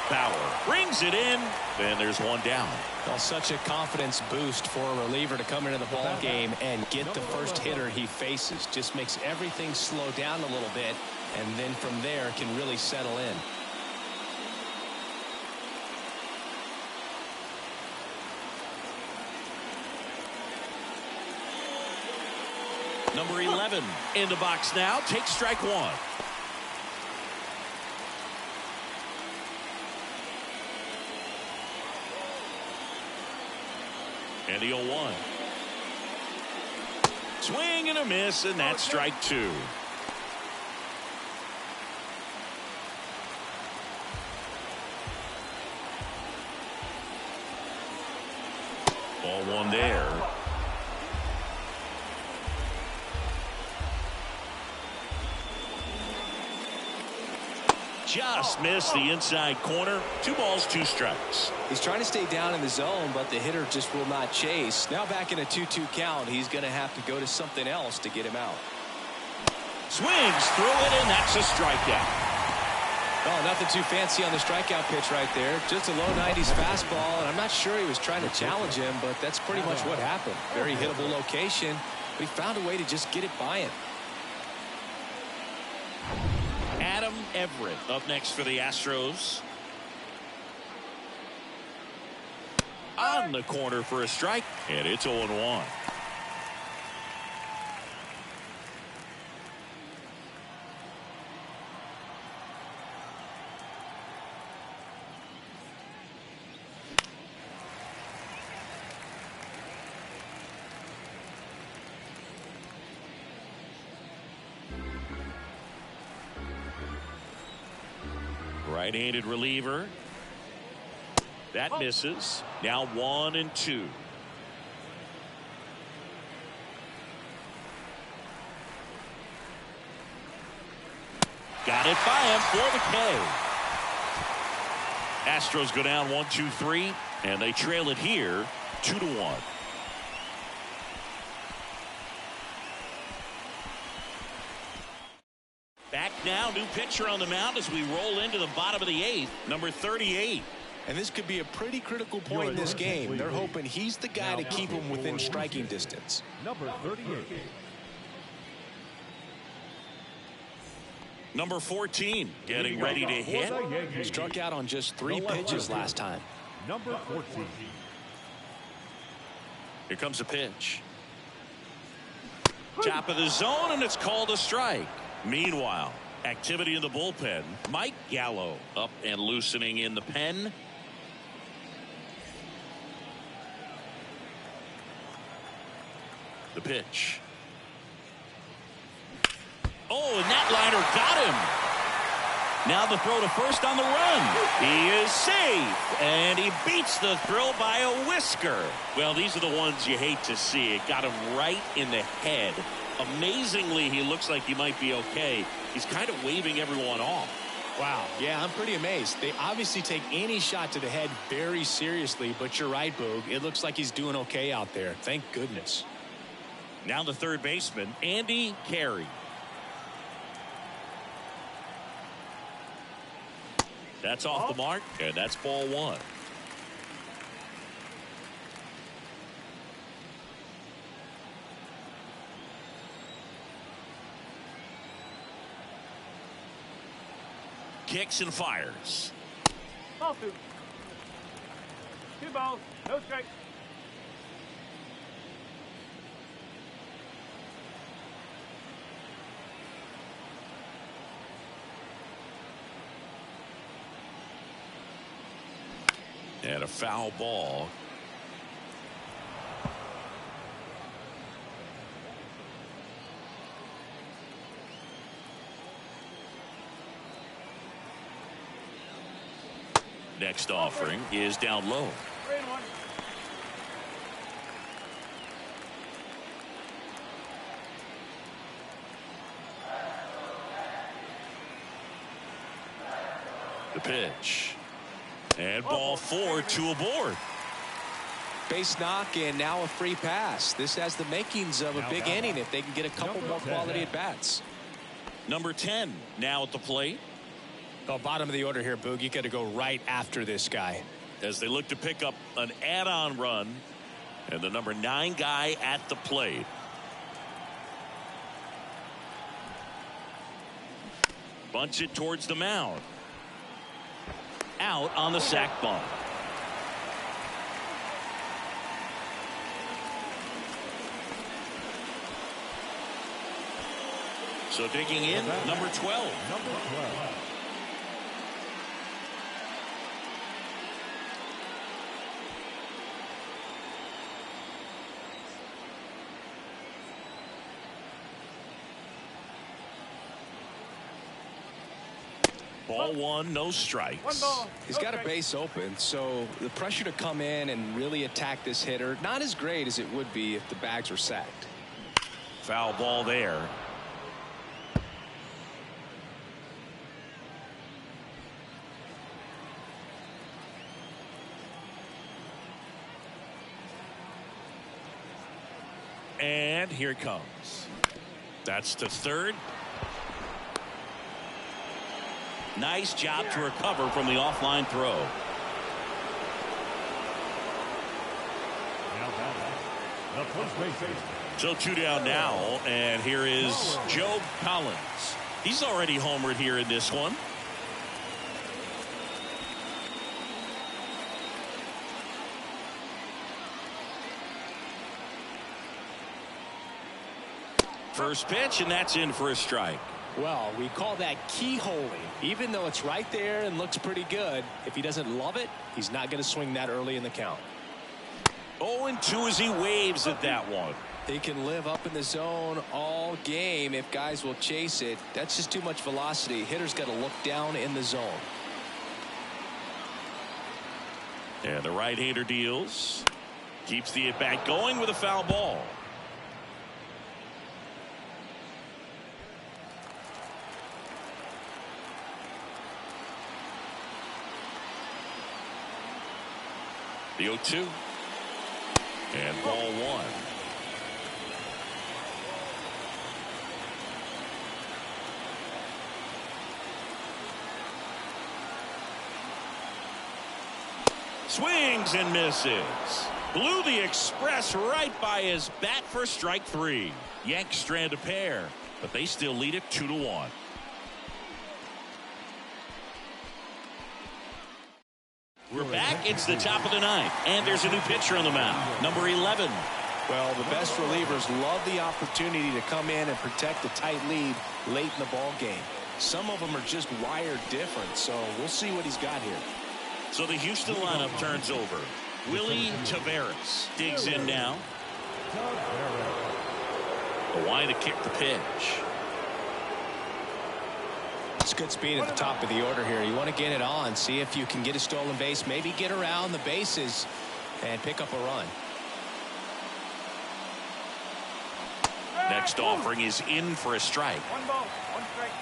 Bauer brings it in. Then there's 1 down. Well, such a confidence boost for a reliever to come into the ball game and get the first hitter he faces. Just makes everything slow down a little bit, and then from there can really settle in. Number 11 in the box now. Takes strike 1. And the 0-1. Swing and a miss, and that's strike 2. Ball 1 there. Just missed the inside corner. 2 balls, 2 strikes. He's trying to stay down in the zone, but the hitter just will not chase. Now back in a 2-2 count, he's going to have to go to something else to get him out. Swings through it, and that's a strikeout. Oh, nothing too fancy on the strikeout pitch right there. Just a low 90s fastball, and I'm not sure he was trying to challenge him, but that's pretty much what happened. Very hittable location, but he found a way to just get it by him. Everett up next for the Astros. On the corner for a strike, and it's 0-1. Right-handed reliever. That misses. Now 1-2. Got it by him for the K. Astros go down 1-2-3, and they trail it here 2-1. Back now, new pitcher on the mound as we roll into the bottom of the 8th, number 38. And this could be a pretty critical point in this game. They're hoping he's the guy to keep him within striking distance. Number 38. Number 14 getting ready to hit. Struck out on just 3 pitches last time. Number 14. Here comes a pitch. Top of the zone, and it's called a strike. Meanwhile, activity in the bullpen. Mike Gallo up and loosening in the pen. The pitch. Oh, and that liner got him. Now the throw to first on the run. He is safe, and he beats the throw by a whisker. Well, these are the ones you hate to see. It got him right in the head. Amazingly, he looks like he might be okay. He's kind of waving everyone off. Wow. Yeah, I'm pretty amazed. They obviously take any shot to the head very seriously, but you're right, Boog. It looks like he's doing okay out there. Thank goodness. Now the third baseman, Andy Carey. That's off the mark, and that's ball 1. Kicks and fires. Ball 2. 2 balls, no strikes. And a foul ball. Next offering is down low. 3-1. The pitch. And ball 4, 2 aboard. Base knock and now a free pass. This has the makings of a big inning if they can get a couple more quality at bats. Number 10 now at the plate. Oh, bottom of the order here, Boog. You got to go right after this guy. As they look to pick up an add-on run. And the number 9 guy at the plate. Bunts it towards the mound. Out on the sac bunt. So digging in, number 12. Number 12. Ball 1, no strikes. 1 ball. He's no got a strikes. base open, so the pressure to come in and really attack this hitter, not as great as it would be if the bags were sacked. Foul ball there. And here it comes. That's to third. Nice job to recover from the offline throw. Now batting, the first baseman. So 2 down now, and here is Joe Collins. He's already homered here in this one. First pitch, and that's in for a strike. Well, we call that keyholing. Even though it's right there and looks pretty good, if he doesn't love it, he's not going to swing that early in the count. 0-2 as he waves at that one. He can live up in the zone all game if guys will chase it. That's just too much velocity. Hitter's got to look down in the zone. And the right-hander deals. Keeps the at-bat going with a foul ball. The 0-2. And ball one. Swings and misses. Blew the express right by his bat for strike three. Yanks strand a pair, but they still lead it 2-1. We're back. It's the top of the ninth, and there's a new pitcher on the mound, number 11. Well, the best relievers love the opportunity to come in and protect a tight lead late in the ball game. Some of them are just wired different, so we'll see what he's got here. So the Houston lineup turns over. Willie Taveras digs in now. Hawaii to kick the pitch. It's good speed at the top of the order here. You want to get it on, see if you can get a stolen base, maybe get around the bases and pick up a run. Next offering is in for a strike. 1 ball, 1 strike.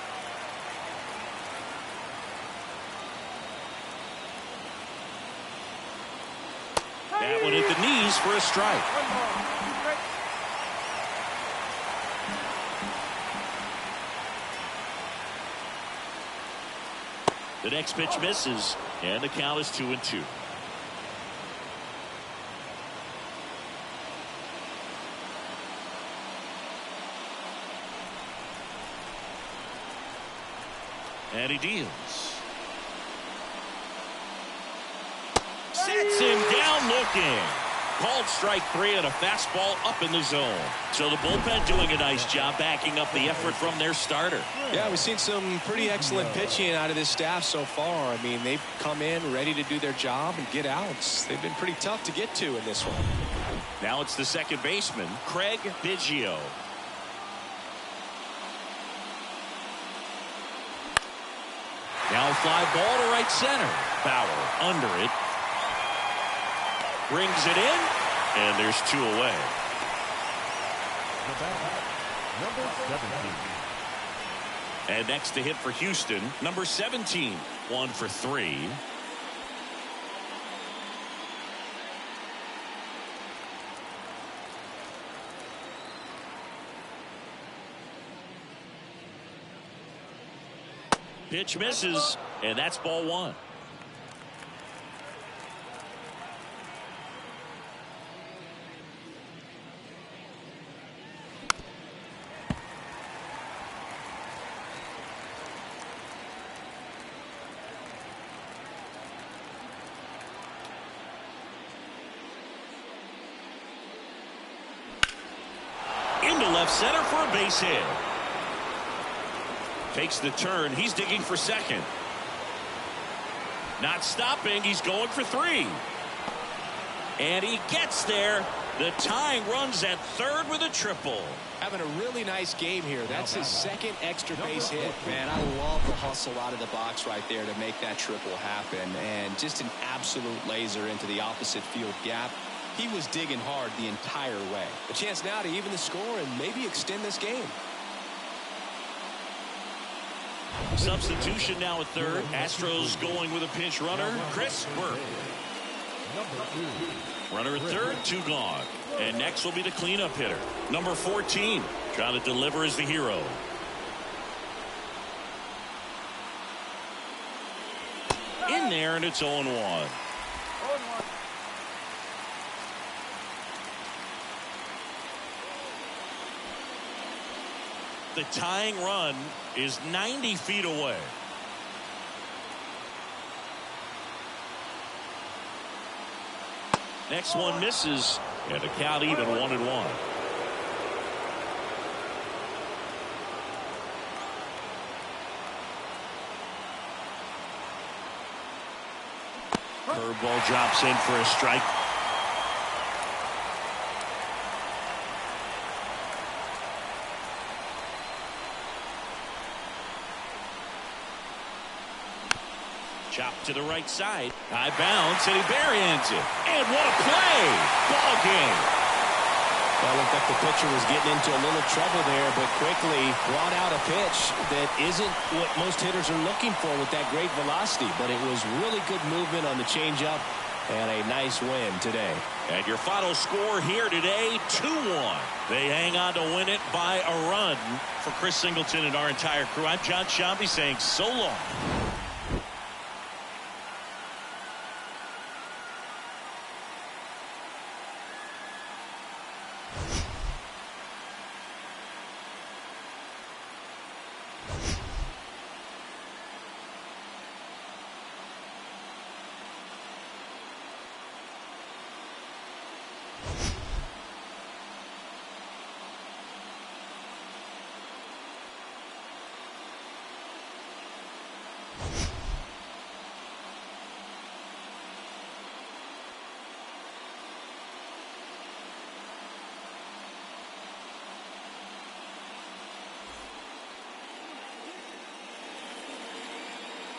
That one hit the knees for a strike. 1 ball, 2 strike. The next pitch misses, and the count is 2-2. And he deals. Sets him down looking. Called strike three and a fastball up in the zone. So the bullpen doing a nice job backing up the effort from their starter. Yeah, we've seen some pretty excellent pitching out of this staff so far. I mean, they've come in ready to do their job and get outs. They've been pretty tough to get to in this one. Now it's the second baseman, Craig Biggio. Now fly ball to right center. Bauer under it. Brings it in, and there's 2 away. Number 17. And next to hit for Houston, number 17, 1 for 3. Pitch misses, and that's ball 1. Into left center for a base hit. Takes the turn. He's digging for second. Not stopping. He's going for 3. And he gets there. The tying runs at third with a triple. Having a really nice game here. That's his second extra base hit. Man, I love the hustle out of the box right there to make that triple happen. And just an absolute laser into the opposite field gap. He was digging hard the entire way. A chance now to even the score and maybe extend this game. Substitution now at third. Astros going with a pinch runner, Chris Burke. Runner at third, 2 gone. And next will be the cleanup hitter, number 14, trying to deliver as the hero. In there, and it's 0-1. 0-1. The tying run is 90 feet away. Next one misses, and the count even 1-1. Curveball drops in for a strike. Chop to the right side. High bounce, and he barehands it. And what a play! Ball game. Well, it looked like the pitcher was getting into a little trouble there, but quickly brought out a pitch that isn't what most hitters are looking for with that great velocity. But it was really good movement on the changeup and a nice win today. And your final score here today, 2-1. They hang on to win it by a run. For Chris Singleton and our entire crew, I'm John Shambi saying so long.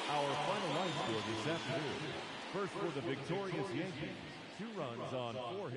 Our final line score this afternoon. First for the victorious Yankees, 2 runs on 4 hits.